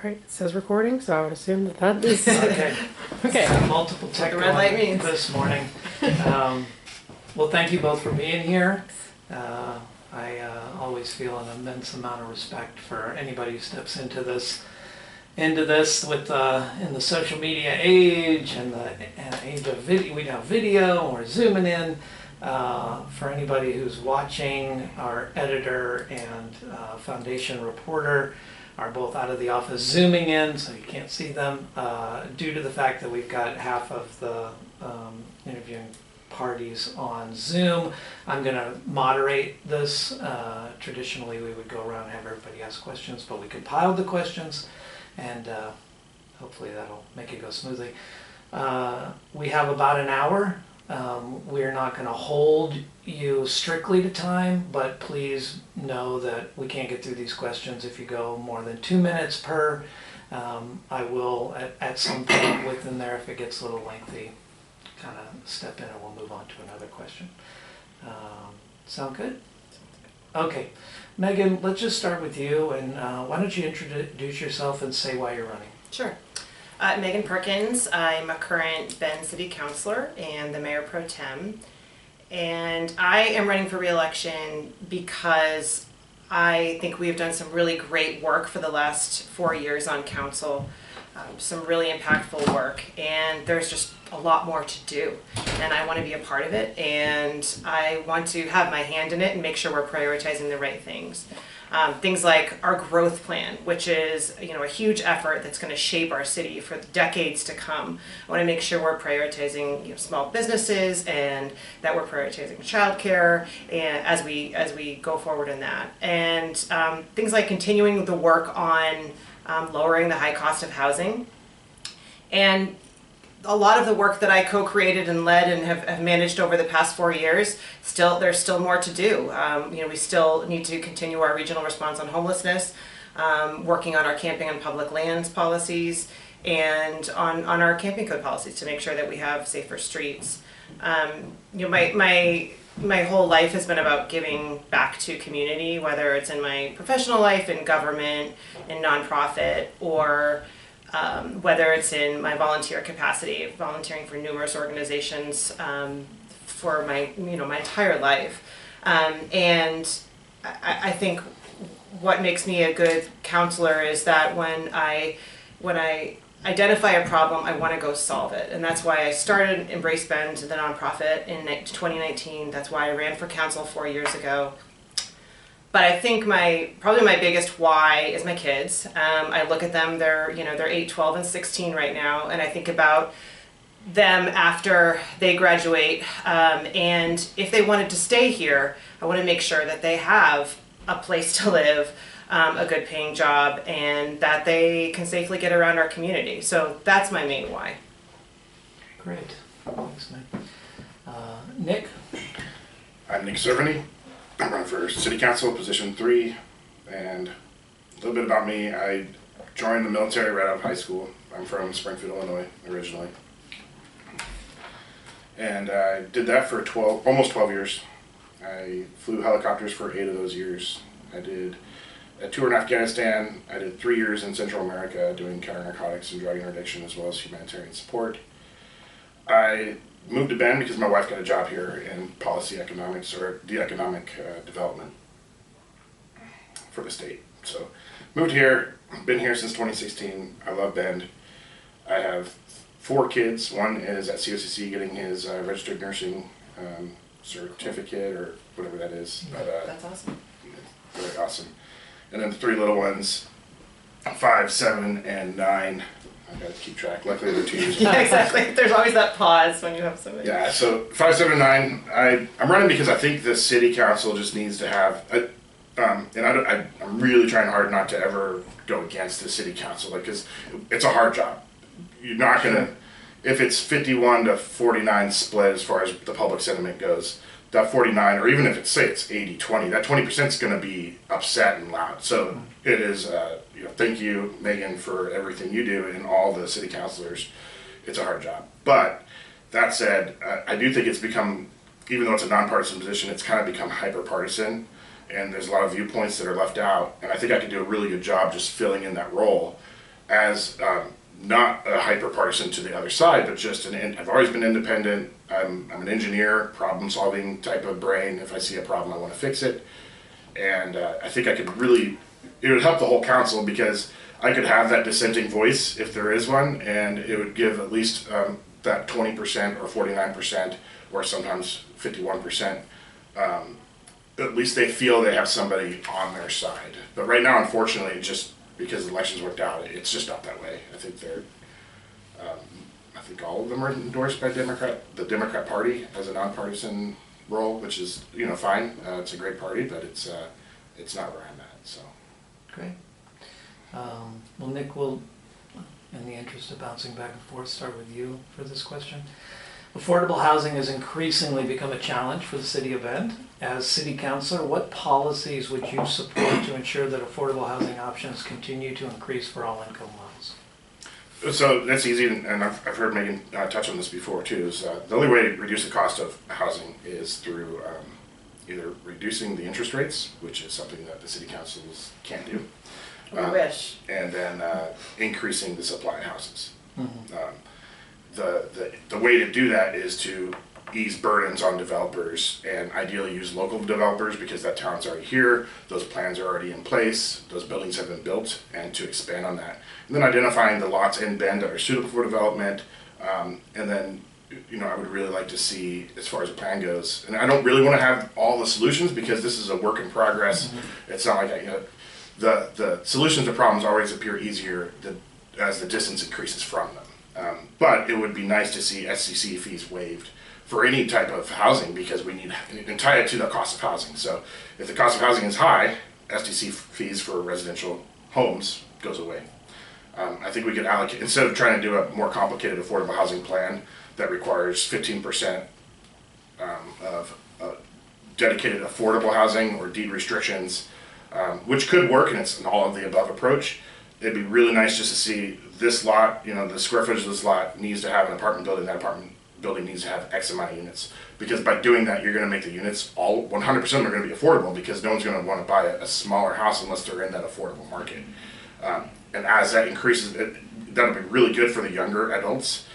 All right, it says recording, so I would assume that that is Okay. okay. Multiple tech the red light means. this morning. Well, thank you both for being here. I always feel an immense amount of respect for anybody who steps into this with in the social media age and the age of video. We have video, we're zooming in. For anybody who's watching, our editor and foundation reporter are both out of the office zooming in, so you can't see them, due to the fact that we've got half of the interviewing parties on Zoom. I'm going to moderate this. Traditionally, we would go around and have everybody ask questions, but we compiled the questions, and hopefully that'll make it go smoothly. We have about an hour. We're not going to hold you strictly to time, but please know that we can't get through these questions if you go more than 2 minutes per. I will, at some point within there, if it gets a little lengthy, kind of step in and we'll move on to another question. Sound good? Okay. Megan, let's just start with you, and why don't you introduce yourself and say why you're running? Sure. Megan Perkins. I'm a current Bend City Councilor and the Mayor Pro Tem. And I am running for re-election because I think we have done some really great work for the last 4 years on council, some really impactful work, and there's just a lot more to do. And I want to be a part of it, and I want to have my hand in it and make sure we're prioritizing the right things. Things like our growth plan, which is a huge effort that's going to shape our city for decades to come. I want to make sure we're prioritizing small businesses and that we're prioritizing childcare and as we go forward in that. And things like continuing the work on lowering the high cost of housing. And a lot of the work that I co-created and led and have managed over the past 4 years, there's still more to do. We still need to continue our regional response on homelessness, working on our camping on public lands policies, and on our camping code policies to make sure that we have safer streets. My whole life has been about giving back to community, whether it's in my professional life, in government, in nonprofit, or whether it's in my volunteer capacity, volunteering for numerous organizations for my entire life. And I think what makes me a good counselor is that when I identify a problem, I want to go solve it. And that's why I started Embrace Bend, the nonprofit, in 2019. That's why I ran for council 4 years ago. But I think probably my biggest why is my kids. I look at them, they're 8, 12, and 16 right now, and I think about them after they graduate, and if they wanted to stay here, I want to make sure that they have a place to live, a good paying job, and that they can safely get around our community. So that's my main why. Great. Thanks, Nick. Nick? I'm Nick Cerveny. I'm running for City Council, position 3, and a little bit about me. I joined the military right out of high school. I'm from Springfield, Illinois, originally. And I did that for almost 12 years. I flew helicopters for 8 of those years. I did a tour in Afghanistan. I did 3 years in Central America doing counter-narcotics and drug interdiction as well as humanitarian support. I moved to Bend because my wife got a job here in policy economics or the economic development for the state. So moved here, been here since 2016. I love Bend. I have 4 kids. One is at COCC getting his registered nursing certificate or whatever that is. But, That's awesome. Really awesome. And then 3 little ones, 5, 7, and 9. I gotta keep track. Luckily, they're 2 years old. Yeah, exactly. There's always that pause when you have somebody. Yeah, so 5, 7, 9. I'm running because I think the city council just needs to have, and I'm really trying hard not to ever go against the city council, because it's a hard job. You're not gonna, if it's 51 to 49 split as far as the public sentiment goes, that 49, or even if it's, say it's 80-20, that 20% is going to be upset and loud. So it is, thank you, Megan, for everything you do, and all the city councilors. It's a hard job. But that said, I do think it's become, even though it's a nonpartisan position, it's kind of become hyper-partisan, and there's a lot of viewpoints that are left out. And I think I could do a really good job just filling in that role. as not a hyper-partisan to the other side, but just I've always been independent. I'm an engineer, problem-solving type of brain. If I see a problem, I want to fix it. And I think I could really, it would help the whole council because I could have that dissenting voice if there is one, and it would give at least that 20% or 49% or sometimes 51%. At least they feel they have somebody on their side. But right now, unfortunately, just because the elections worked out, it's just not that way. I think I think all of them are endorsed by the Democrat Party as a nonpartisan role, which is fine. It's a great party, but it's not where I'm at. So Great. Well, Nick, will, in the interest of bouncing back and forth, start with you for this question. Affordable housing has increasingly become a challenge for the City of Bend. As City Councilor, what policies would you support to ensure that affordable housing options continue to increase for all income levels? So that's easy, and I've heard Megan touch on this before too, is the only way to reduce the cost of housing is through either reducing the interest rates, which is something that the city councils can't do. We wish. And then increasing the supply of houses. Mm-hmm. The way to do that is to ease burdens on developers and ideally use local developers because that talent's already here, those plans are already in place, those buildings have been built, and to expand on that. And then identifying the lots in Bend that are suitable for development, and then I would really like to see, as far as the plan goes, and I don't really want to have all the solutions because this is a work in progress. Mm-hmm. It's not like the solutions to problems always appear easier as the distance increases from them. But it would be nice to see SCC fees waived for any type of housing because we need and tie it to the cost of housing. So if the cost of housing is high, SDC fees for residential homes goes away. I think we could allocate, instead of trying to do a more complicated affordable housing plan that requires 15% of dedicated affordable housing or deed restrictions, which could work, and it's an all of the above approach. It'd be really nice just to see this lot, the square footage of this lot needs to have an apartment building, that apartment building needs to have X amount of units. Because by doing that, you're going to make the units all 100% are going to be affordable because no one's going to want to buy a smaller house unless they're in that affordable market. And as that increases, that'll be really good for the younger adults,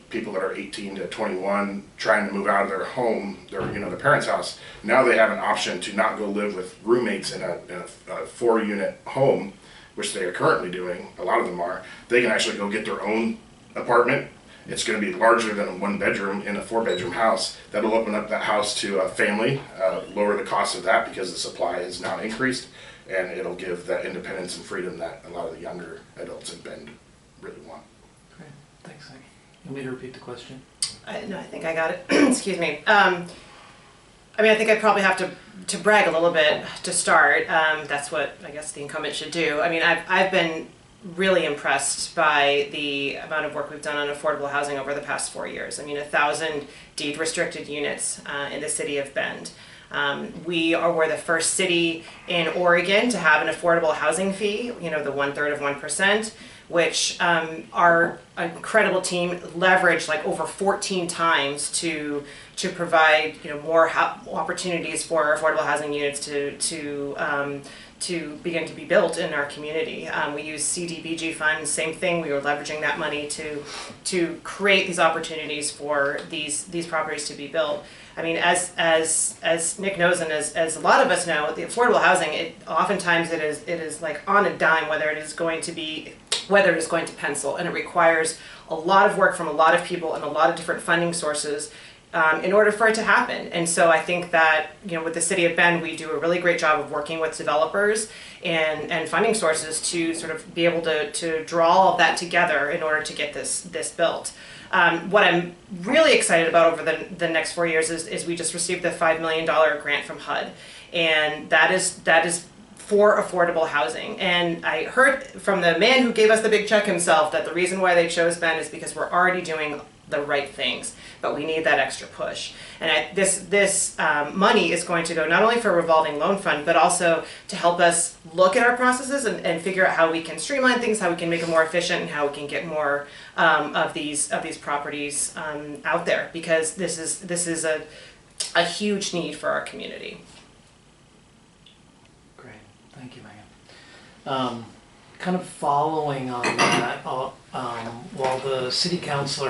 people that are 18 to 21 trying to move out of their home, their parents' house. Now they have an option to not go live with roommates in a 4-unit home, which they are currently doing. A lot of them are. They can actually go get their own apartment. It's going to be larger than a 1-bedroom in a 4-bedroom house. That'll open up that house to a family, lower the cost of that because the supply is now increased, and it'll give that independence and freedom that a lot of the younger adults in Bend really want. Great, thanks, Nick. You want me to repeat the question? No, I think I got it. Excuse me. I think I probably have to brag a little bit to start. That's what I guess the incumbent should do. I've been really impressed by the amount of work we've done on affordable housing over the past 4 years. 1,000 deed restricted units in the city of Bend. We're the first city in Oregon to have an affordable housing fee, the 1/3 of 1%, which our incredible team leveraged like over 14 times to provide more opportunities for affordable housing units to begin to be built in our community. We use CDBG funds, same thing. We were leveraging that money to create these opportunities for these properties to be built. As Nick knows and as a lot of us know, the affordable housing, oftentimes it is like on a dime whether it is going to pencil, and it requires a lot of work from a lot of people and a lot of different funding sources in order for it to happen. And so I think that, with the City of Bend, we do a really great job of working with developers and funding sources to sort of be able to draw all of that together in order to get this built. What I'm really excited about over the next 4 years is we just received the $5 million grant from HUD, and that is for affordable housing. And I heard from the man who gave us the big check himself that the reason why they chose Bend is because we're already doing the right things, but we need that extra push. And this money is going to go not only for a revolving loan fund, but also to help us look at our processes and figure out how we can streamline things, how we can make them more efficient, and how we can get more of these properties out there, because this is a huge need for our community. Great, thank you, Megan. kind of following on that, while the city council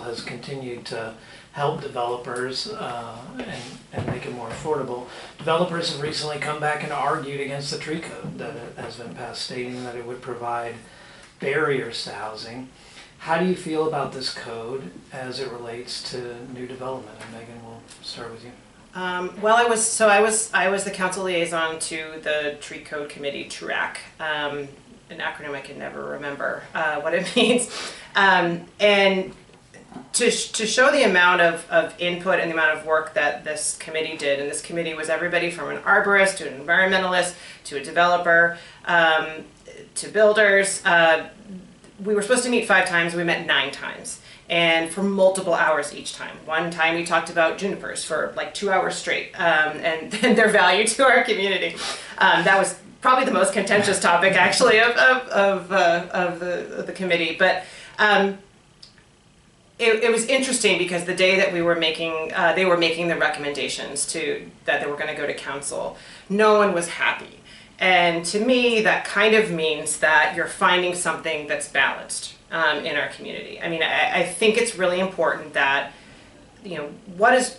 has continued to help developers and make it more affordable, developers have recently come back and argued against the tree code that has been passed, stating that it would provide barriers to housing. How do you feel about this code as it relates to new development? And Megan, we'll start with you. Well, I was the council liaison to the Tree Code Committee, TRAC, an acronym I can never remember what it means, and to show the amount of input and the amount of work that this committee did, and this committee was everybody from an arborist to an environmentalist to a developer to builders. We were supposed to meet 5 times, we met 9 times. And for multiple hours each time. One time we talked about junipers for like 2 hours straight, and their value to our community. That was probably the most contentious topic, actually, of the committee. But it was interesting because the day that we were making, they were making the recommendations that they were going to go to council, no one was happy. And to me, that kind of means that you're finding something that's balanced in our community. I mean, I think it's really important that, you know, what is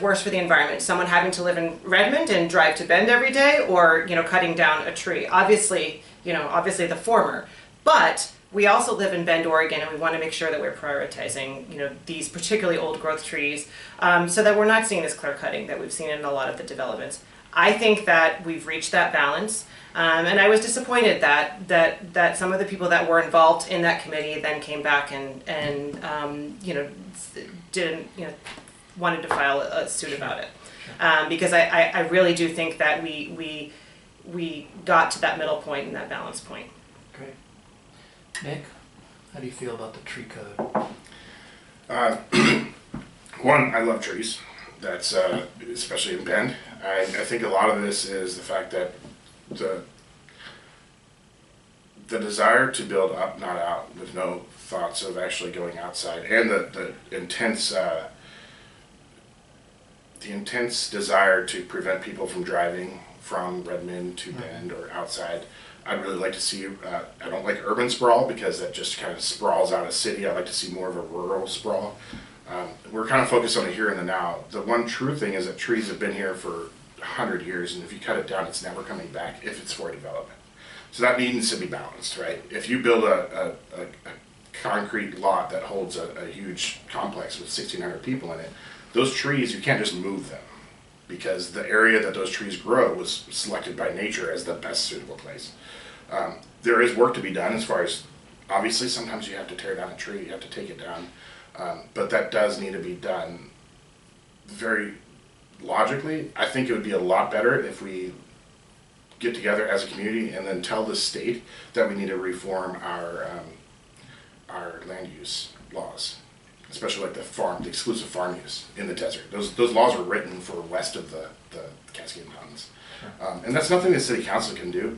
worse for the environment? Someone having to live in Redmond and drive to Bend every day, or, you know, cutting down a tree? Obviously the former. But we also live in Bend, Oregon, and we want to make sure that we're prioritizing, you know, these particularly old growth trees, so that we're not seeing this clear cutting that we've seen in a lot of the developments. I think that we've reached that balance, and I was disappointed that some of the people that were involved in that committee then came back and you know, didn't, you know, wanted to file a suit about it, because I really do think that we got to that middle point and that balance point. Great. Nick, how do you feel about the tree code? One, I love trees. That's especially in Bend. I think a lot of this is the fact that the desire to build up, not out, with no thoughts of actually going outside, and the intense desire to prevent people from driving from Redmond to Bend or outside. I'd really like to see, I don't like urban sprawl because that just kind of sprawls out a city. I'd like to see more of a rural sprawl. We're kind of focused on the here and the now. The one true thing is that trees have been here for 100 years, and if you cut it down, it's never coming back if it's for development. So that needs to be balanced, right? If you build a concrete lot that holds a huge complex with 1,600 people in it, those trees, you can't just move them, because the area that those trees grow was selected by nature as the best suitable place. There is work to be done as far as, obviously, sometimes you have to tear down a tree, you have to take it down. But that does need to be done very logically. I think it would be a lot better if we get together as a community and then tell the state that we need to reform our land use laws, especially like the exclusive farm use in the desert. Those laws were written for west of the Cascade Mountains. And that's nothing the city council can do,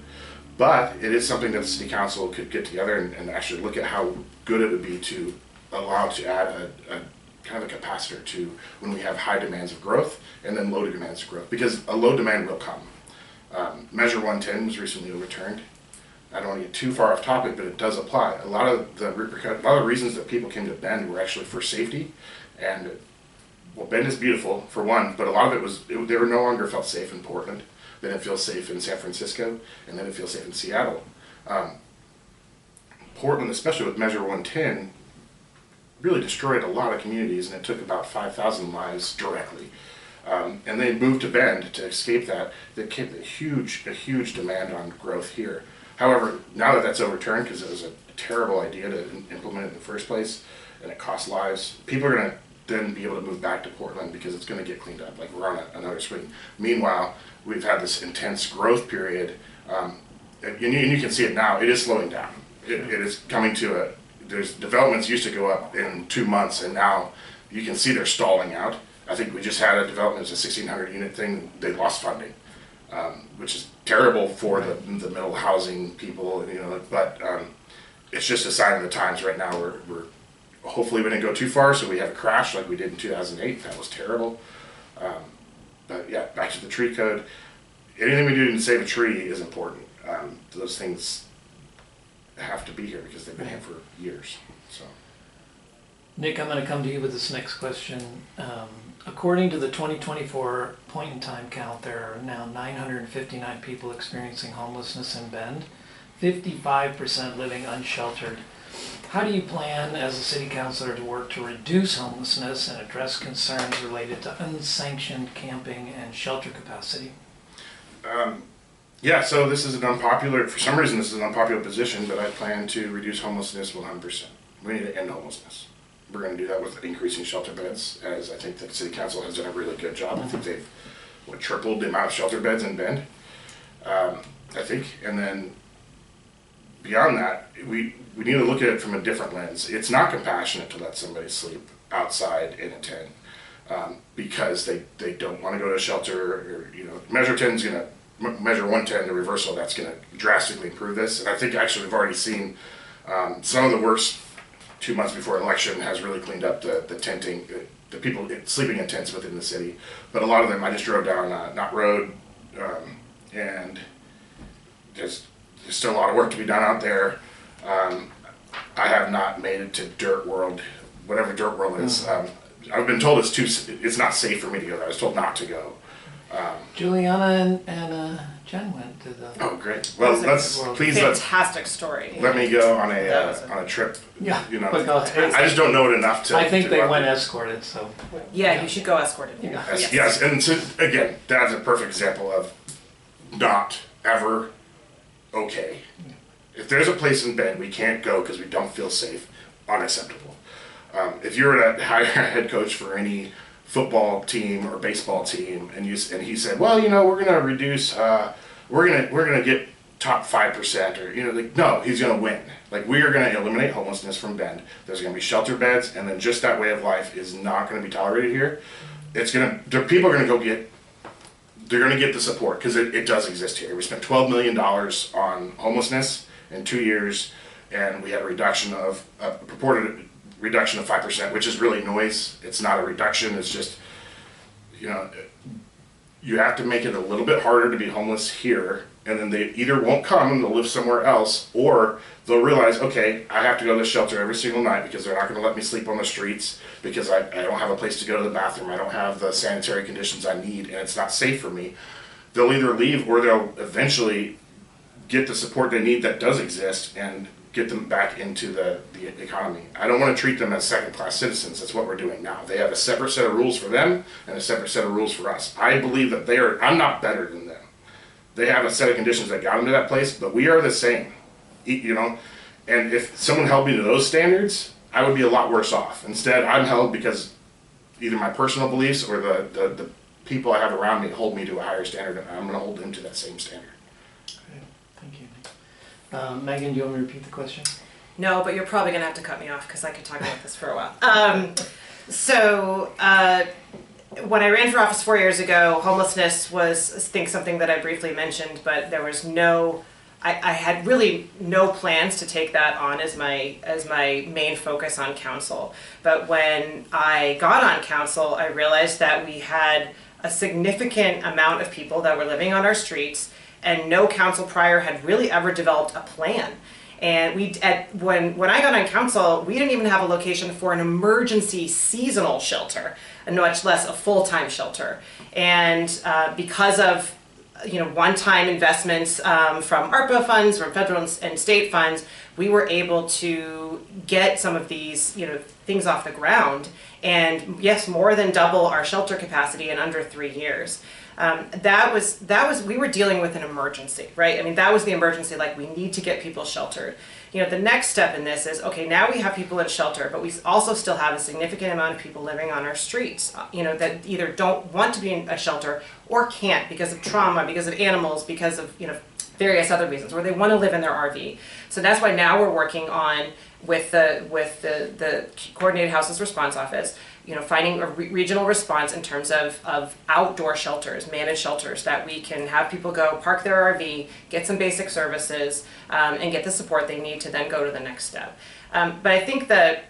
but it is something that the city council could get together and actually look at how good it would be to allow to add a kind of a capacitor to when we have high demands of growth and then low demands of growth, because a low demand will come. Measure 110 was recently overturned. I don't want to get too far off topic, but it does apply. A lot of the reasons that people came to Bend were actually for safety, and well, Bend is beautiful for one, but a lot of it was they were no longer felt safe in Portland. They didn't feel safe in San Francisco, and they didn't feel safe in Seattle. Portland, especially with Measure 110, really destroyed a lot of communities, and it took about 5,000 lives directly. And they moved to Bend to escape that. There came a huge demand on growth here. However, now that that's overturned, because it was a terrible idea to implement it in the first place, and it cost lives, people are going to then be able to move back to Portland because it's going to get cleaned up. Like, we're on another swing. Meanwhile, we've had this intense growth period, and you can see it now. It is slowing down. It is coming to there's developments used to go up in 2 months, and now you can see they're stalling out. I think we just had a development, it was a 1,600 unit thing, they lost funding, which is terrible for the middle housing people, you know, but it's just a sign of the times right now. We're hopefully we didn't go too far, so we have a crash like we did in 2008, that was terrible. But yeah, back to the tree code. Anything we do to save a tree is important. Those things have to be here because they've been here for years. So, Nick, I'm going to come to you with this next question. According to the 2024 point in time count, there are now 959 people experiencing homelessness in Bend, 55% living unsheltered. How do you plan as a city councilor to work to reduce homelessness and address concerns related to unsanctioned camping and shelter capacity? yeah, so this is an unpopular, for some reason this is an unpopular position, but I plan to reduce homelessness 100%. We need to end homelessness. We're going to do that with increasing shelter beds, as I think the city council has done a really good job. I think they've tripled the amount of shelter beds in Bend, I think. And then beyond that, we need to look at it from a different lens. It's not compassionate to let somebody sleep outside in a tent because they don't want to go to a shelter. Or, Measure 10 is going to Measure 110, the reversal. That's going to drastically improve this. And I think actually we've already seen some of the worst 2 months before election has really cleaned up the tenting, the people sleeping in tents within the city. But a lot of them, I just drove down Knott Road, and there's still a lot of work to be done out there. I have not made it to Dirt World, whatever Dirt World is. I've been told it's not safe for me to go there. I was told not to go. Juliana and Jen went to the... Oh, great. Well, Fantastic story. let me go on a trip. Yeah, but go ahead. I just don't know it enough to. I think they went there. escorted, so... Yeah, you should go escorted. Yeah. Yes, and so, again, that's a perfect example of not ever okay. If there's a place in Bend we can't go because we don't feel safe, unacceptable. If you're a head coach for any football team or baseball team, and he said, well, we're going to reduce, we're going to get top 5%, or no, he's going to win. Like, we are going to eliminate homelessness from Bend. There's going to be shelter beds, and then just that way of life is not going to be tolerated here. People are going to they're going to get the support because it does exist here. We spent $12 million on homelessness in 2 years, and we had a purported reduction of 5%, which is really noise. It's not a reduction. It's just, you have to make it a little bit harder to be homeless here, and then they either won't come and they'll live somewhere else, or they'll realize, okay, I have to go to the shelter every single night because they're not going to let me sleep on the streets because I don't have a place to go to the bathroom. I don't have the sanitary conditions I need, and it's not safe for me. They'll either leave or they'll eventually get the support they need that does exist and get them back into the economy. I don't want to treat them as second-class citizens. That's what we're doing now. They have a separate set of rules for them and a separate set of rules for us. I believe that I'm not better than them. They have a set of conditions that got them to that place, but we are the same, and if someone held me to those standards, I would be a lot worse off. Instead, I'm held because either my personal beliefs or the people I have around me hold me to a higher standard, and I'm going to hold them to that same standard. Okay, thank you. Megan, do you want me to repeat the question? No, but you're probably going to have to cut me off because I could talk about this for a while. When I ran for office 4 years ago, homelessness was, I think, something that I briefly mentioned, but there was I had really no plans to take that on as my main focus on council. But when I got on council, I realized that we had a significant amount of people that were living on our streets, and no council prior had really ever developed a plan. And when I got on council, we didn't even have a location for an emergency seasonal shelter, and much less a full-time shelter. And because of one-time investments from ARPA funds, from federal and state funds, we were able to get some of these things off the ground, and yes, more than double our shelter capacity in under 3 years. We were dealing with an emergency, right? I mean, that was the emergency, like, we need to get people sheltered. The next step in this is, okay, now we have people in shelter, but we also still have a significant amount of people living on our streets, that either don't want to be in a shelter or can't because of trauma, because of animals, because of, various other reasons, or they want to live in their RV. So that's why now we're working on, with the Coordinated Houseless Response Office, finding a regional response in terms of outdoor shelters, managed shelters, that we can have people go park their RV, get some basic services, and get the support they need to then go to the next step. But I think that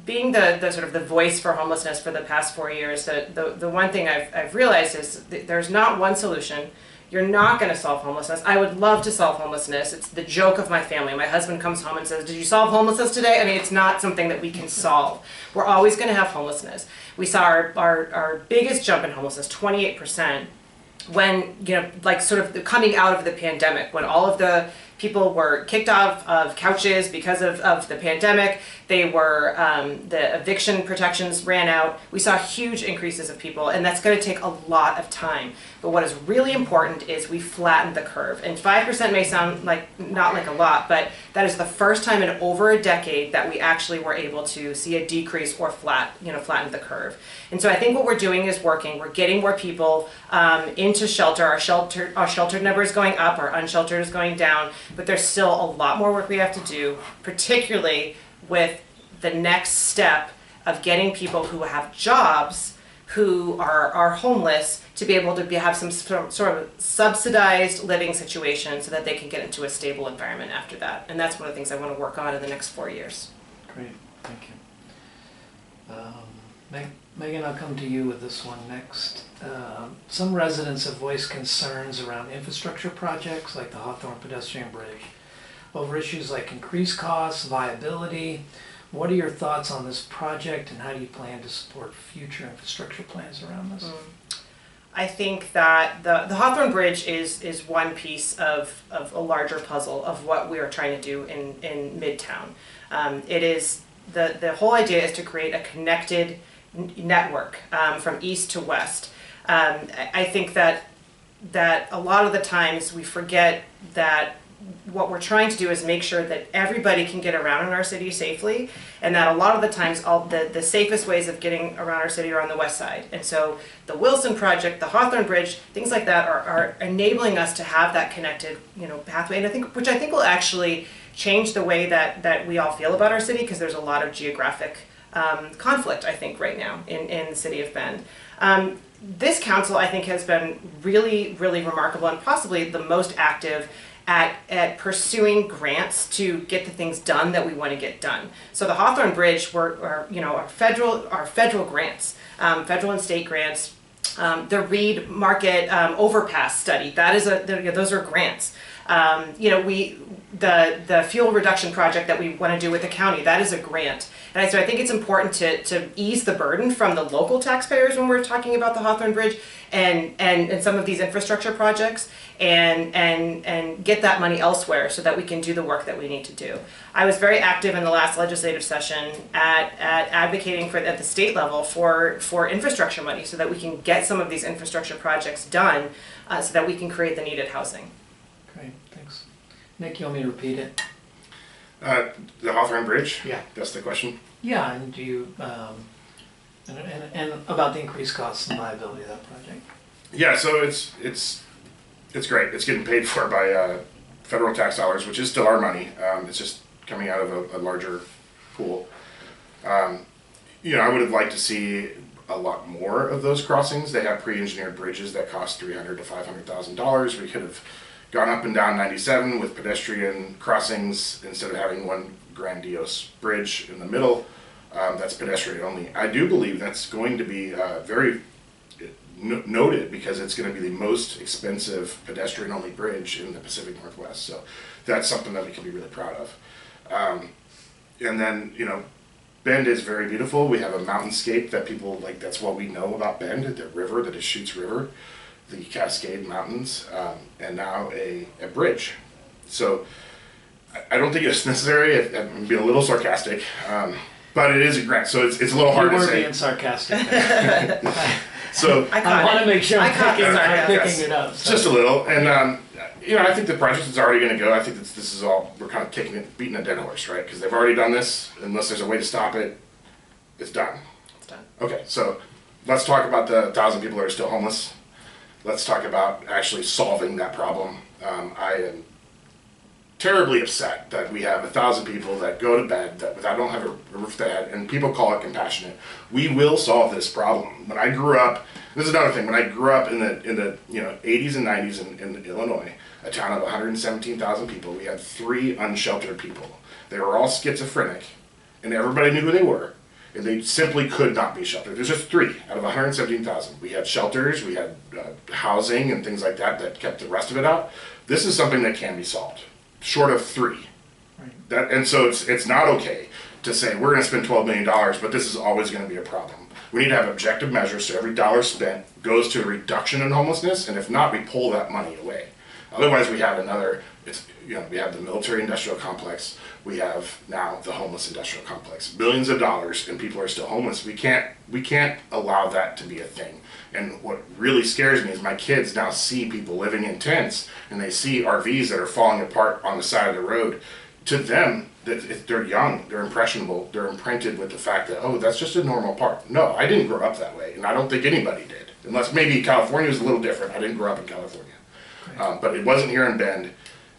being the sort of the voice for homelessness for the past 4 years, the one thing I've realized is that there's not one solution. You're not going to solve homelessness. I would love to solve homelessness. It's the joke of my family. My husband comes home and says, "Did you solve homelessness today?" I mean, it's not something that we can solve. We're always going to have homelessness. We saw our biggest jump in homelessness, 28%, when, like sort of coming out of the pandemic, when all of the people were kicked off of couches because of the pandemic. They were, the eviction protections ran out. We saw huge increases of people, and that's going to take a lot of time. But what is really important is we flattened the curve. And 5% may sound like not like a lot, but that is the first time in over a decade that we actually were able to see a decrease or flatten the curve. And so I think what we're doing is working. We're getting more people into shelter. Our sheltered number is going up. Our unsheltered is going down. But there's still a lot more work we have to do, particularly with the next step of getting people who have jobs, who are homeless, to be able to have some sort of subsidized living situation so that they can get into a stable environment after that. And that's one of the things I want to work on in the next 4 years. Great, thank you. Megan, I'll come to you with this one next. Some residents have voiced concerns around infrastructure projects like the Hawthorne pedestrian bridge over issues like increased costs, viability. What are your thoughts on this project, and how do you plan to support future infrastructure plans around this? I think that the Hawthorne Bridge is one piece of a larger puzzle of what we are trying to do in Midtown. It is the whole idea is to create a connected network from east to west. I think that a lot of the times we forget that what we're trying to do is make sure that everybody can get around in our city safely, and that a lot of the times all the safest ways of getting around our city are on the west side. And so the Wilson project, the Hawthorne Bridge, things like that are enabling us to have that connected pathway, and which I think will actually change the way that we all feel about our city, because there's a lot of geographic conflict, I think, right now in the city of Bend. This council, I think, has been really, really remarkable, and possibly the most active at pursuing grants to get the things done that we want to get done. So the Hawthorne Bridge are federal grants, federal and state grants. The Reed Market overpass study, those are grants. The fuel reduction project that we want to do with the county, that is a grant. And so I think it's important to ease the burden from the local taxpayers when we're talking about the Hawthorne Bridge and some of these infrastructure projects, and get that money elsewhere so that we can do the work that we need to do. I was very active in the last legislative session at advocating at the state level for infrastructure money so that we can get some of these infrastructure projects done so that we can create the needed housing. Great, thanks. Nick, you want me to repeat it? The Hawthorne Bridge? Yeah. That's the question? Yeah, and do you, and about the increased costs and viability of that project? Yeah, so it's great. It's getting paid for by federal tax dollars, which is still our money. It's just coming out of a larger pool. I would have liked to see a lot more of those crossings. They have pre-engineered bridges that cost $300,000 to $500,000. We could have gone up and down 97 with pedestrian crossings instead of having one grandiose bridge in the middle that's pedestrian only. I do believe that's going to be very noted, because it's going to be the most expensive pedestrian only bridge in the Pacific Northwest. So that's something that we can be really proud of. And then, Bend is very beautiful. We have a mountainscape that people like. That's what we know about Bend, the river, the Deschutes River, the Cascade Mountains, and now a bridge. So I don't think it's necessary. I'm being a little sarcastic, but it is a grant, so it's a little hard to say. You were being sarcastic. So I want to make sure I'm picking it up. So. Just a little, and I think the project is already going to go. I think this is all, we're kind of beating a dead horse, right? Because they've already done this. Unless there's a way to stop it, it's done. It's done. Okay, so let's talk about the 1,000 people that are still homeless. Let's talk about actually solving that problem. I am terribly upset that we have 1,000 people that go to bed that don't have a roof to head, and people call it compassionate. We will solve this problem. When I grew up, this is another thing. When I grew up in the 80s and 90s in Illinois, a town of 117,000 people, we had 3 unsheltered people. They were all schizophrenic, and everybody knew who they were. And they simply could not be sheltered. There's just 3 out of 117,000. We had shelters, we had housing and things like that that kept the rest of it out. This is something that can be solved, short of 3. Right. And so it's not okay to say we're going to spend $12 million, but this is always going to be a problem. We need to have objective measures so every dollar spent goes to a reduction in homelessness, and if not, we pull that money away. Otherwise, we have we have the military-industrial complex. We have now the homeless industrial complex. Billions of dollars, and people are still homeless. We can't allow that to be a thing. And what really scares me is my kids now see people living in tents, and they see RVs that are falling apart on the side of the road. To them, they're young, they're impressionable, they're imprinted with the fact that, oh, that's just a normal part. No, I didn't grow up that way, and I don't think anybody did. Unless maybe California was a little different. I didn't grow up in California. But it wasn't here in Bend,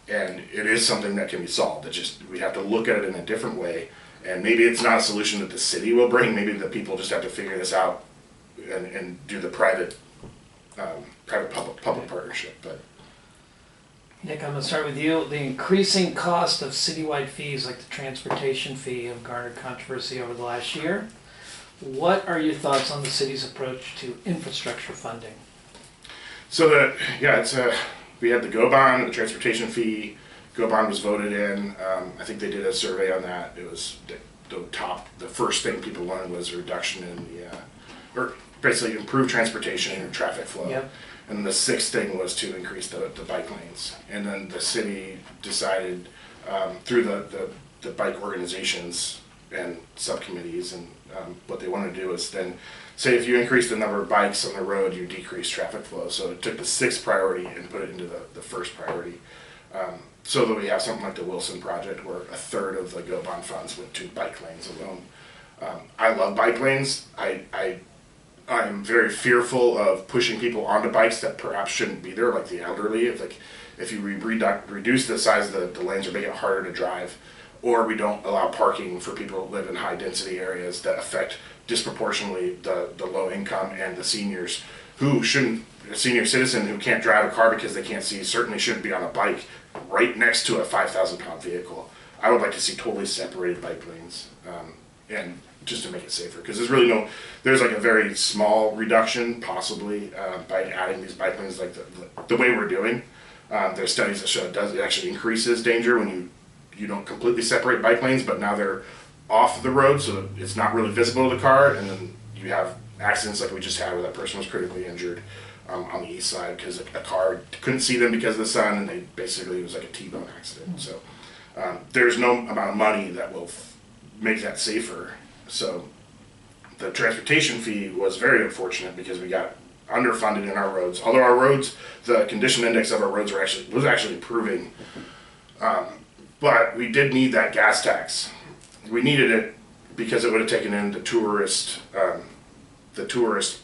and it is something that can be solved. We have to look at it in a different way, and maybe it's not a solution that the city will bring. Maybe the people just have to figure this out and do the private-public partnership. But Nick, I'm going to start with you. The increasing cost of citywide fees like the transportation fee have garnered controversy over the last year. What are your thoughts on the city's approach to infrastructure funding? So we had the GO bond, the transportation fee. GO bond was voted in. I think they did a survey on that. It was the first thing people wanted was a reduction in or basically improve transportation and traffic flow. Yep. And the 6th thing was to increase the bike lanes. And then the city decided through the bike organizations and subcommittees, and what they want to do is then say if you increase the number of bikes on the road, you decrease traffic flow. So it took the 6th priority and put it into the 1st priority. So that we have something like the Wilson project where 1/3 of the GO bond funds went to bike lanes alone. I love bike lanes. I'm very fearful of pushing people onto bikes that perhaps shouldn't be there, like the elderly. If you reduce the size of the lanes or make it harder to drive, or we don't allow parking for people who live in high density areas that affect disproportionately the low income and the seniors who shouldn't, a senior citizen who can't drive a car because they can't see certainly shouldn't be on a bike right next to a 5,000 pound vehicle. I would like to see totally separated bike lanes, and just to make it safer, because there's like a very small reduction possibly by adding these bike lanes like the way we're doing. There's studies that show it actually increases danger when you don't completely separate bike lanes, but now they're off the road so it's not really visible to the car, and then you have accidents like we just had where that person was critically injured on the east side because a car couldn't see them because of the sun, and it was like a T-bone accident. So there's no amount of money that will make that safer. So the transportation fee was very unfortunate because we got underfunded in our roads. Although our roads, the condition index of our roads was actually improving, but we did need that gas tax. We needed it because it would have taken in the tourist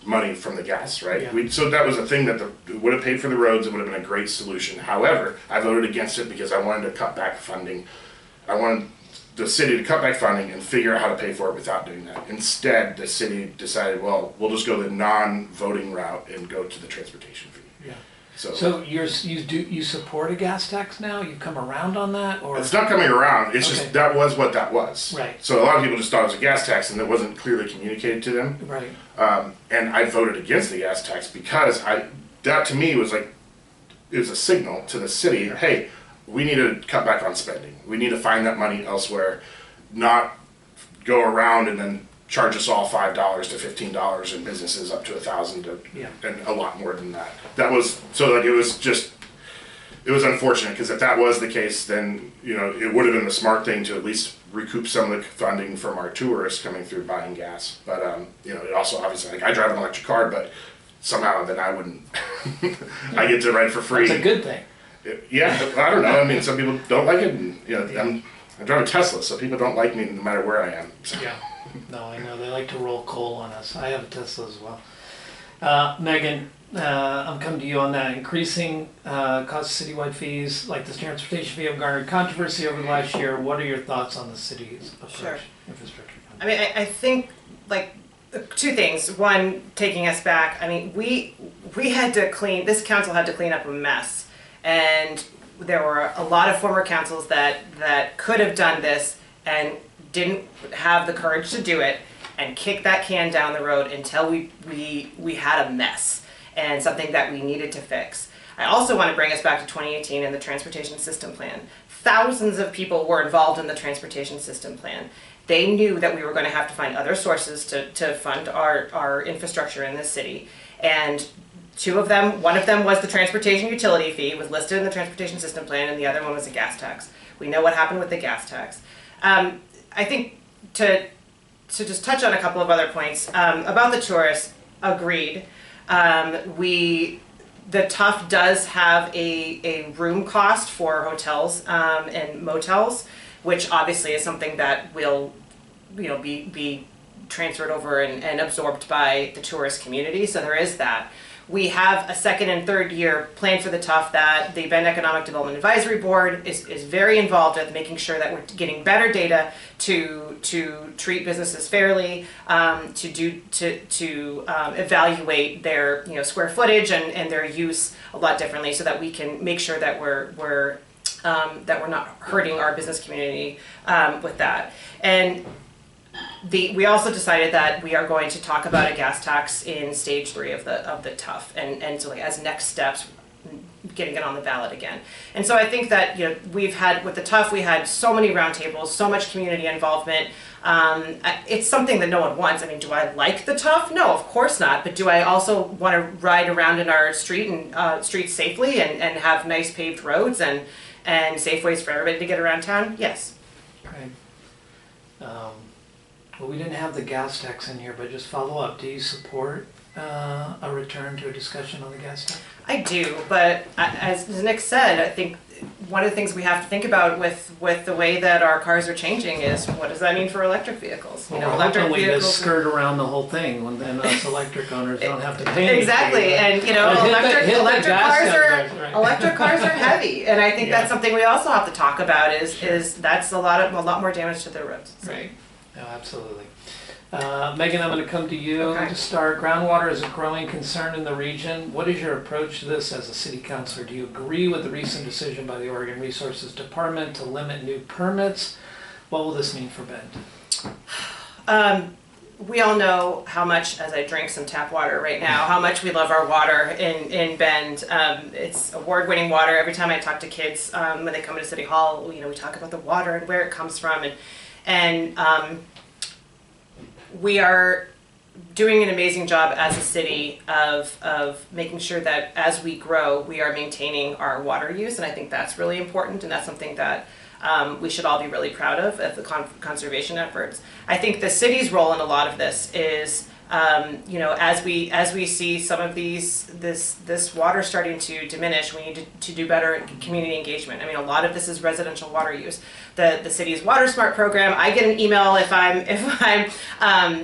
money from the gas, right? Yeah. So that was a thing that would have paid for the roads. It would have been a great solution. However, I voted against it because I wanted to cut back funding. I wanted the city to cut back funding and figure out how to pay for it without doing that. Instead, the city decided, well, we'll just go the non-voting route and go to the transportation fee. Yeah. So you support a gas tax now? You've come around on that, or it's not coming around. It's just that was what that was. Right. So a lot of people just thought it was a gas tax, and it wasn't clearly communicated to them. Right. And I voted against the gas tax because that to me was like it was a signal to the city, hey, we need to cut back on spending. We need to find that money elsewhere, not go around and then charge us all $5 to $15 and businesses up to $1,000 and a lot more than that. That was it was unfortunate because if that was the case, then it would have been the smart thing to at least recoup some of the funding from our tourists coming through buying gas. But it also obviously I drive an electric car, but somehow then I wouldn't. I get to ride for free. That's a good thing. Yeah, I don't know. I mean, some people don't like it, and I drive a Tesla, so people don't like me no matter where I am. So. Yeah. No, I know. They like to roll coal on us. I have a Tesla as well. Megan, I'm coming to you on that. Increasing cost of citywide fees, like the transportation fee, have garnered controversy over the last year. What are your thoughts on the city's approach infrastructure funding? I mean, I think, like, two things. One, taking us back, I mean, we had to this council had to clean up a mess. And there were a lot of former councils that could have done this and didn't have the courage to do it. and kicked that can down the road until we had a mess and something that we needed to fix. I also want to bring us back to 2018 and the transportation system plan. Thousands of people were involved in the transportation system plan. They knew that we were going to have to find other sources to fund our infrastructure in this city. And one of them was the transportation utility fee, was listed in the transportation system plan, and the other one was a gas tax. We know what happened with the gas tax. I think to just touch on a couple of other points, about the tourists, agreed. The Tuff does have a room cost for hotels and motels, which obviously is something that will, be transferred over and absorbed by the tourist community. So there is that. We have a second and third year plan for the Tuff that the Bend Economic Development Advisory Board is very involved with, making sure that we're getting better data to treat businesses fairly, to evaluate their square footage and their use a lot differently, so that we can make sure that we're not hurting our business community with that. And we also decided that we are going to talk about a gas tax in stage 3 of the Tuff, and so as next steps, getting it on the ballot again. And so I think that we've had with the Tuff, we had so many roundtables, so much community involvement. It's something that no one wants. I mean, do I like the Tuff? No, of course not. But do I also want to ride around in our streets safely and have nice paved roads and safe ways for everybody to get around town? Yes. Right. Well, we didn't have the gas tax in here, but just follow up. Do you support a return to a discussion on the gas tax? I do, but as Nick said, I think one of the things we have to think about with the way that our cars are changing is, what does that mean for electric vehicles? Well, electric vehicles. We just skirt around the whole thing, and then us electric owners don't have to pay anything. Exactly, and electric cars are heavy, and I think that's something we also have to talk about. Is that's a lot more damage to the roads. So. Right. No, absolutely. Megan, I'm going to come to you to start. Groundwater is a growing concern in the region. What is your approach to this as a city councilor? Do you agree with the recent decision by the Oregon Resources Department to limit new permits? What will this mean for Bend? We all know how much, as I drink some tap water right now, how much we love our water in Bend. It's award-winning water. Every time I talk to kids when they come to City Hall, we talk about the water and where it comes from, and we are doing an amazing job as a city of making sure that as we grow, we are maintaining our water use, and I think that's really important, and that's something that we should all be really proud of the conservation efforts. I think the city's role in a lot of this is, as we see some of this water starting to diminish, we need to do better community engagement. I mean, a lot of this is residential water use. The city's Water Smart program, I get an email if I'm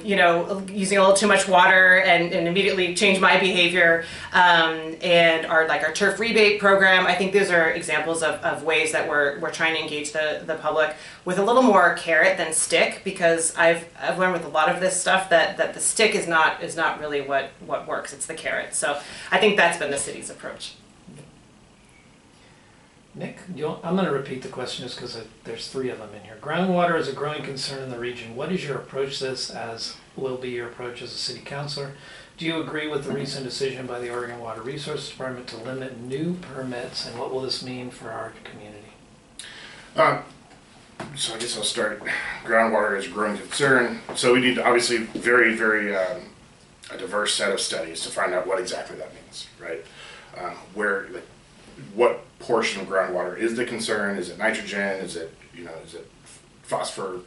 using a little too much water and immediately change my behavior. And our turf rebate program, I think those are examples of ways that we're trying to engage the public with a little more carrot than stick, because I've learned with a lot of this stuff that the stick is not really what works. It's the carrot. So I think that's been the city's approach. Nick, I'm going to repeat the question just because there's 3 of them in here. Groundwater is a growing concern in the region. What is your approach to this, as will be your approach as a city councilor? Do you agree with the recent decision by the Oregon Water Resources Department to limit new permits, and what will this mean for our community? So I guess I'll start. Groundwater is a growing concern. So we need obviously very, very a diverse set of studies to find out what exactly that means, right? What portion of groundwater is the concern? Is it nitrogen? Is it phosphor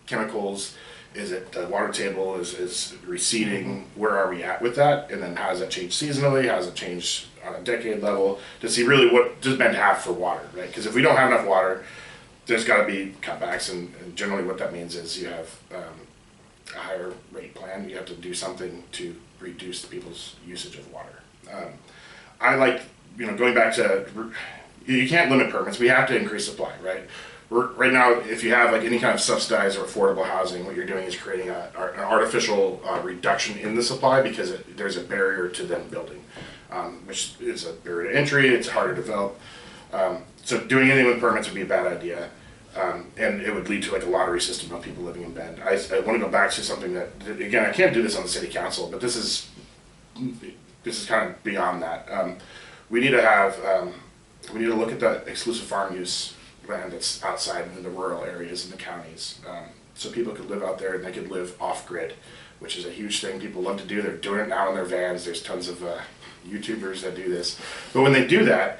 chemicals? Is it the water table is receding? Where are we at with that? And then how does that change seasonally? How does it change on a decade level? To see really what does Bend have for water, right? Because if we don't have enough water, there's got to be cutbacks, and generally what that means is you have a higher rate plan. You have to do something to reduce people's usage of water. I like, going back to, you can't limit permits. We have to increase supply, right? Right now, if you have any kind of subsidized or affordable housing, what you're doing is creating an artificial reduction in the supply, because there's a barrier to them building, which is a barrier to entry. It's harder to develop. So doing anything with permits would be a bad idea. And it would lead to like a lottery system of people living in Bend. I want to go back to something that, again, I can't do this on the city council, but this is kind of beyond that. We need to have, we need to look at the exclusive farm use land that's outside in the rural areas in the counties. So people could live out there and they could live off grid, which is a huge thing people love to do. They're doing it now in their vans. There's tons of YouTubers that do this. But when they do that,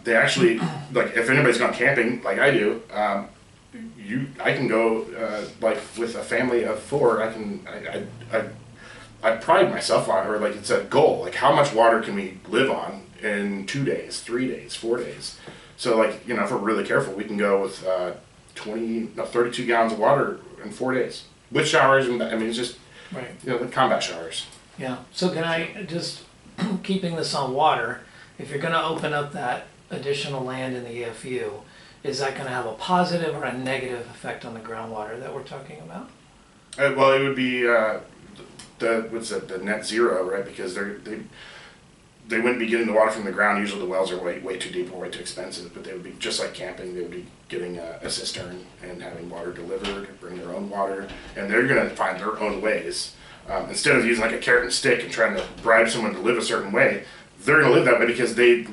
they actually, like if anybody's gone camping like I do, I can go like with a family of 4. I pride myself on, or like it's a goal, like how much water can we live on in 2 days, 3 days, 4 days. So like, if we're really careful, we can go with 32 gallons of water in 4 days with showers. And I mean, it's just, Right. the combat showers. Yeah, so can I just, keeping this on water, if you're gonna open up that additional land in the EFU, is that gonna have a positive or a negative effect on the groundwater that we're talking about? Well, it would be the net zero, right? Because they wouldn't be getting the water from the ground. Usually the wells are way too deep or way too expensive, but they would be just like camping. They would be getting a cistern and having water delivered, bring their own water, and they're going to find their own ways. Instead of using like a carrot and stick and trying to bribe someone to live a certain way, they're going to live that way because they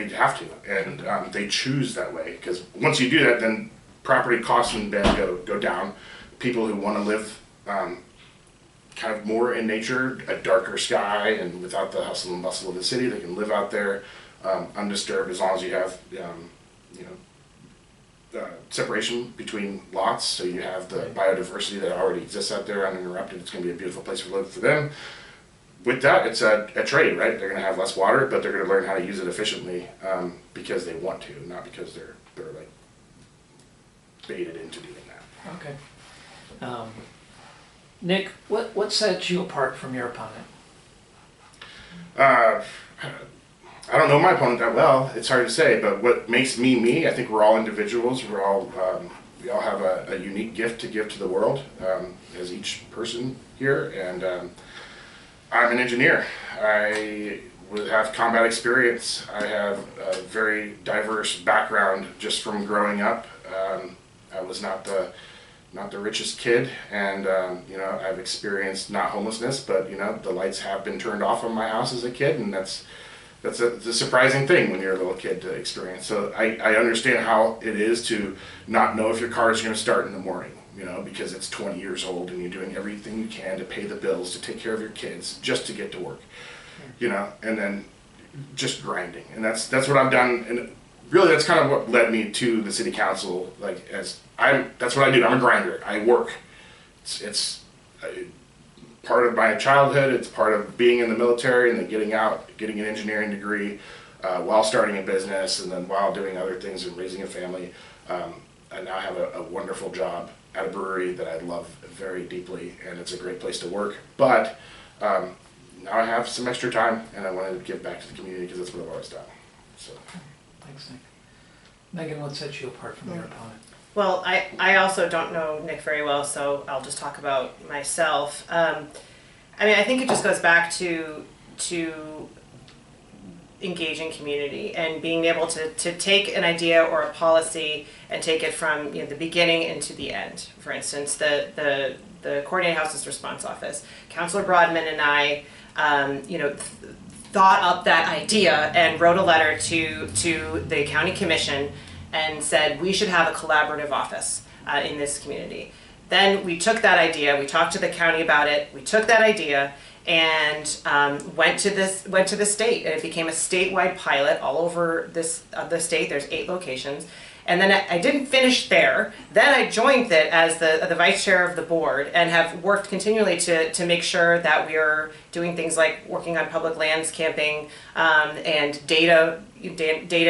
have to, and they choose that way. Because once you do that, then property costs in Bend go down. People who want to live kind of more in nature, a darker sky, and without the hustle and bustle of the city, they can live out there undisturbed as long as you have separation between lots, so you have the biodiversity that already exists out there uninterrupted. It's going to be a beautiful place to live for them. With that, it's a trade, right? They're going to have less water, but they're going to learn how to use it efficiently because they want to, not because they're like baited into doing that. Okay. Nick, what sets you apart from your opponent? I don't know my opponent that well. It's hard to say, but what makes me me, I think we're all individuals. We all have a unique gift to give to the world, as each person here. And I'm an engineer. I have combat experience. I have a very diverse background just from growing up. I was not the richest kid, and I've experienced not homelessness, but the lights have been turned off on my house as a kid, and that's a surprising thing when you're a little kid to experience. So I understand how it is to not know if your car is going to start in the morning, because it's 20 years old and you're doing everything you can to pay the bills, to take care of your kids, just to get to work, and then just grinding. And that's what I've done, and really that's kind of what led me to the city council. That's what I do. I'm a grinder. I work. It's part of my childhood. It's part of being in the military and then getting out, getting an engineering degree while starting a business, and then while doing other things and raising a family. I now have a wonderful job at a brewery that I love very deeply, and it's a great place to work. But now I have some extra time, and I wanted to give back to the community because that's what I've always done. So. Thanks, Nick. Megan, what sets you apart from your opponent? Well, I also don't know Nick very well, so I'll just talk about myself. I think it just goes back to engaging community and being able to take an idea or a policy and take it from the beginning into the end. For instance, the Coordinated Houseless Response Office. Councilor Broadman and I, thought up that idea and wrote a letter to the county commission and said we should have a collaborative office in this community. Then we took that idea, we talked to the county about it, we took that idea and went to the state, and it became a statewide pilot all over the state. There's 8 locations. And then I didn't finish there. Then I joined it as the vice chair of the board and have worked continually to make sure that we are doing things like working on public lands camping and data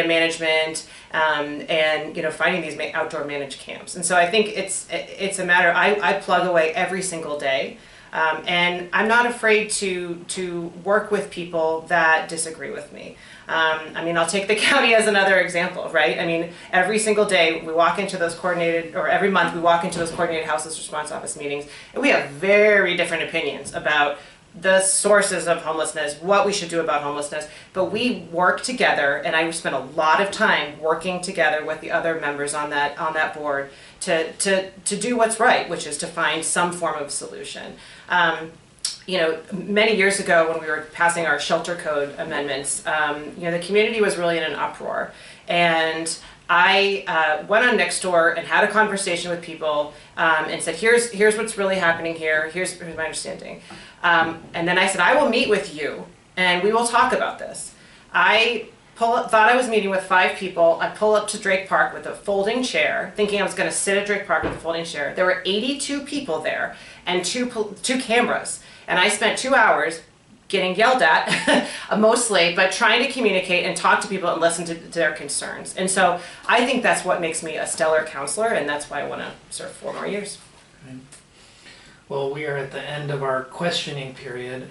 management and finding these outdoor managed camps. And so I think it's a matter. I plug away every single day. And I'm not afraid to work with people that disagree with me. I'll take the county as another example, right? Every single day we walk into those every month we walk into those coordinated houseless response office meetings, and we have very different opinions about the sources of homelessness, what we should do about homelessness, but we work together, and I spent a lot of time working together with the other members on that board to do what's right, which is to find some form of solution. You know, many years ago when we were passing our shelter code amendments, you know, the community was really in an uproar, and I went on Nextdoor and had a conversation with people and said, here's what's really happening here. Here's my understanding. And then I said, I will meet with you and we will talk about this. I thought I was meeting with 5 people. I pull up to Drake Park with a folding chair, thinking I was going to sit at Drake Park with a folding chair. There were 82 people there and two cameras. And I spent 2 hours getting yelled at, mostly, but trying to communicate and talk to people and listen to their concerns. And so I think that's what makes me a stellar counselor, and that's why I want to serve 4 more years. Okay. Well, we are at the end of our questioning period.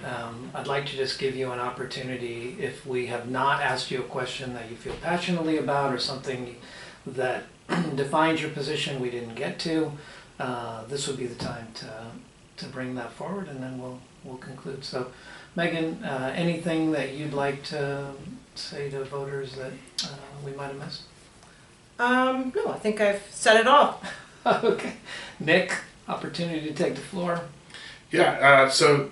I'd like to just give you an opportunity, if we have not asked you a question that you feel passionately about or something that defines your position we didn't get to, this would be the time to bring that forward, and then we'll conclude. So, Megan, anything that you'd like to say to voters that we might have missed? No, I think I've said it all. Okay. Nick, opportunity to take the floor. Yeah, so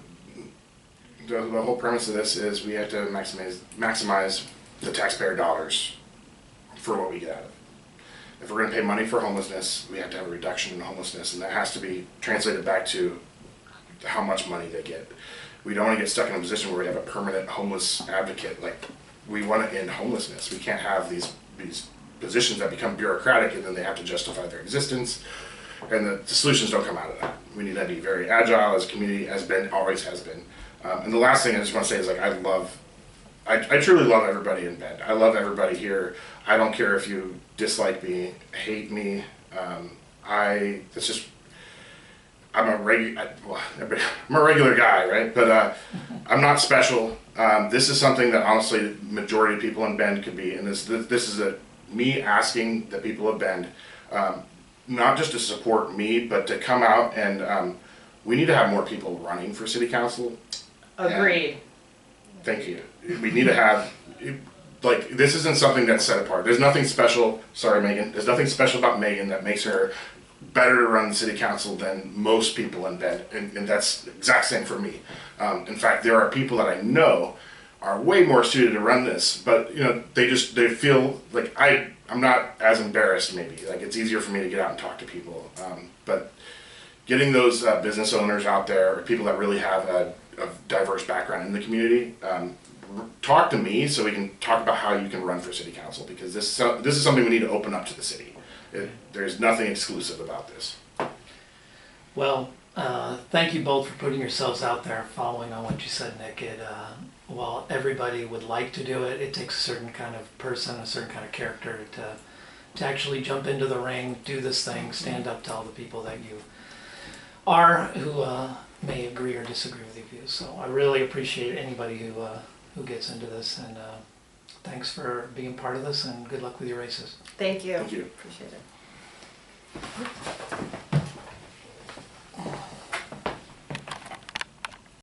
the whole premise of this is we have to maximize the taxpayer dollars for what we get out of it. If we're going to pay money for homelessness, we have to have a reduction in homelessness, and that has to be translated back to how much money they get. We don't want to get stuck in a position where we have a permanent homeless advocate. Like, we want to end homelessness. We can't have these positions that become bureaucratic and then they have to justify their existence, and the solutions don't come out of that. We need to be very agile as a community, always has been. And the last thing I just want to say is, like, I truly love everybody in Bend. I love everybody here. I don't care if you dislike me, hate me. I'm a regular guy, right? But I'm not special. This is something that honestly the majority of people in Bend could be. And this is me asking the people of Bend, not just to support me, but to come out and we need to have more people running for city council. Agreed. Thank you. We need to have, like, this isn't something that's set apart. There's nothing special, sorry Megan, there's nothing special about Megan that makes her better to run the city council than most people in Bend, and that's the exact same for me. In fact, there are people that I know are way more suited to run this, but you know, they feel like I'm not as embarrassed maybe. Like, it's easier for me to get out and talk to people. But getting those business owners out there, or people that really have a diverse background in the community, talk to me so we can talk about how you can run for city council, because this is something we need to open up to the city. There's nothing exclusive about this. Well, thank you both for putting yourselves out there. Following on what you said, Nick, while everybody would like to do it, it takes a certain kind of person, a certain kind of character to actually jump into the ring, do this thing, stand up to all the people that you are, who may agree or disagree with your views. So I really appreciate anybody who gets into this, and thanks for being part of this, and good luck with your races. Thank you. Thank you. Appreciate it.